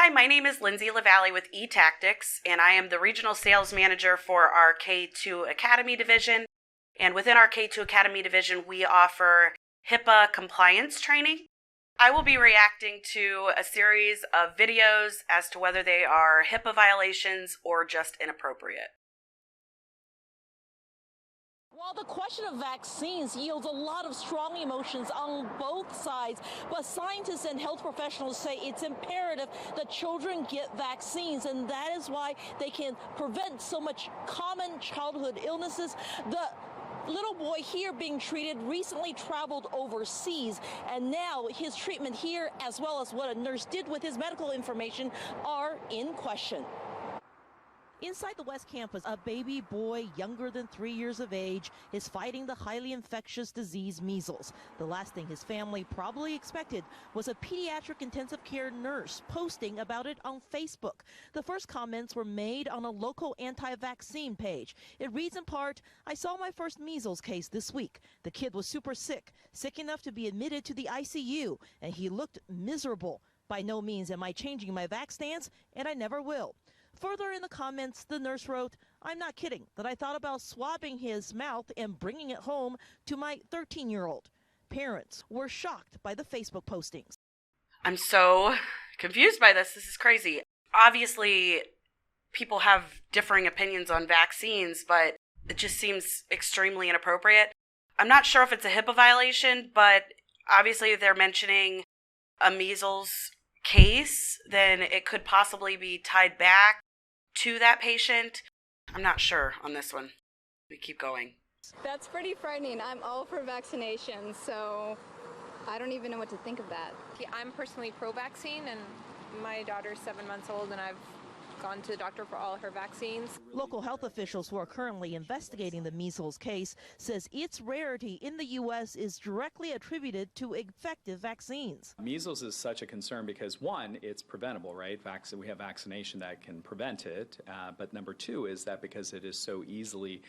Hi, my name is Lindsay LaValle with eTactics, and I am the Regional Sales Manager for our K2 Academy Division. And within our K2 Academy Division, we offer HIPAA compliance training. I will be reacting to a series of videos as to whether they are HIPAA violations or just inappropriate. While the question of vaccines yields a lot of strong emotions on both sides, but scientists and health professionals say it's imperative that children get vaccines, and that is why they can prevent so much common childhood illnesses. The little boy here being treated recently traveled overseas, and now his treatment here, as well as what a nurse did with his medical information, are in question. Inside the West Campus, a baby boy younger than 3 years of age is fighting the highly infectious disease measles. The last thing his family probably expected was a pediatric intensive care nurse posting about it on Facebook. The first comments were made on a local anti-vaccine page. It reads in part, "I saw my first measles case this week. The kid was super sick enough to be admitted to the ICU, and he looked miserable. By no means am I changing my vax stance, and I never will." Further in the comments, the nurse wrote, "I'm not kidding that I thought about swabbing his mouth and bringing it home to my 13-year-old. Parents were shocked by the Facebook postings. I'm so confused by this. This is crazy. Obviously, people have differing opinions on vaccines, but it just seems extremely inappropriate. I'm not sure if it's a HIPAA violation, but obviously if they're mentioning a measles case, then it could possibly be tied back to that patient. I'm not sure on this one. We keep going. That's pretty frightening. I'm all for vaccinations, so I don't even know what to think of that. I'm personally pro-vaccine, and my daughter's 7 months old, and I've gone to the doctor for all her vaccines. Local health officials who are currently investigating the measles case says its rarity in the U.S. is directly attributed to effective vaccines. Measles is such a concern because, one, it's preventable, right? We have vaccination that can prevent it. But number two is that because it is so easily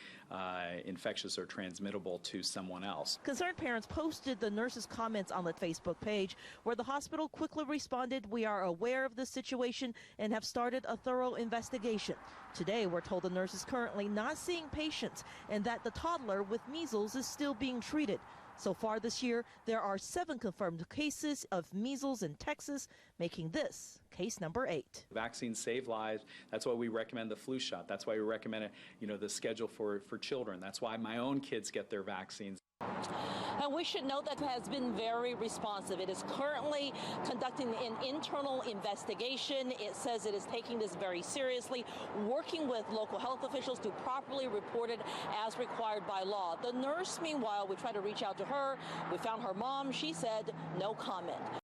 infectious or transmittable to someone else. Concerned parents posted the nurse's comments on the Facebook page, where the hospital quickly responded, "We are aware of this situation and have started a thorough investigation." Today, we're told the nurse is currently not seeing patients and that the toddler with measles is still being treated. So far this year, there are 7 confirmed cases of measles in Texas, making this case number 8. Vaccines save lives. That's why we recommend the flu shot. That's why we recommend the schedule for children. That's why my own kids get their vaccines. And we should note that it has been very responsive. It is currently conducting an internal investigation. It says it is taking this very seriously, working with local health officials to properly report it as required by law. The nurse, meanwhile, we tried to reach out to her. We found her mom. She said no comment.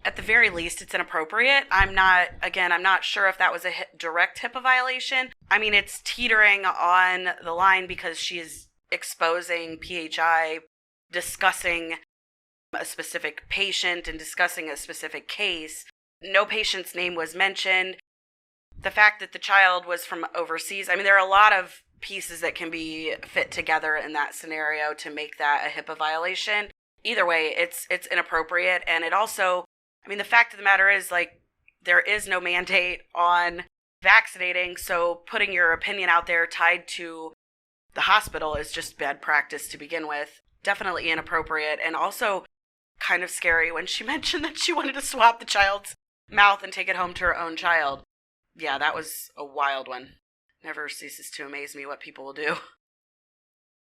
At the very least, it's inappropriate. I'm not sure if that was a direct HIPAA violation. I mean, it's teetering on the line because she is exposing PHI, discussing a specific patient and discussing a specific case. No patient's name was mentioned. The fact that the child was from overseas, I mean, there are a lot of pieces that can be fit together in that scenario to make that a HIPAA violation. Either way, it's inappropriate. And it also, I mean, the fact of the matter is, there is no mandate on vaccinating, so putting your opinion out there tied to the hospital is just bad practice to begin with. Definitely inappropriate, and also kind of scary when she mentioned that she wanted to swab the child's mouth and take it home to her own child. Yeah, that was a wild one. Never ceases to amaze me what people will do.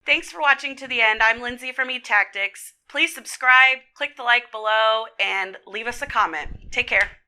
Thanks for watching to the end. I'm Lindsay from eTactics. Please subscribe, click the like below, and leave us a comment. Take care.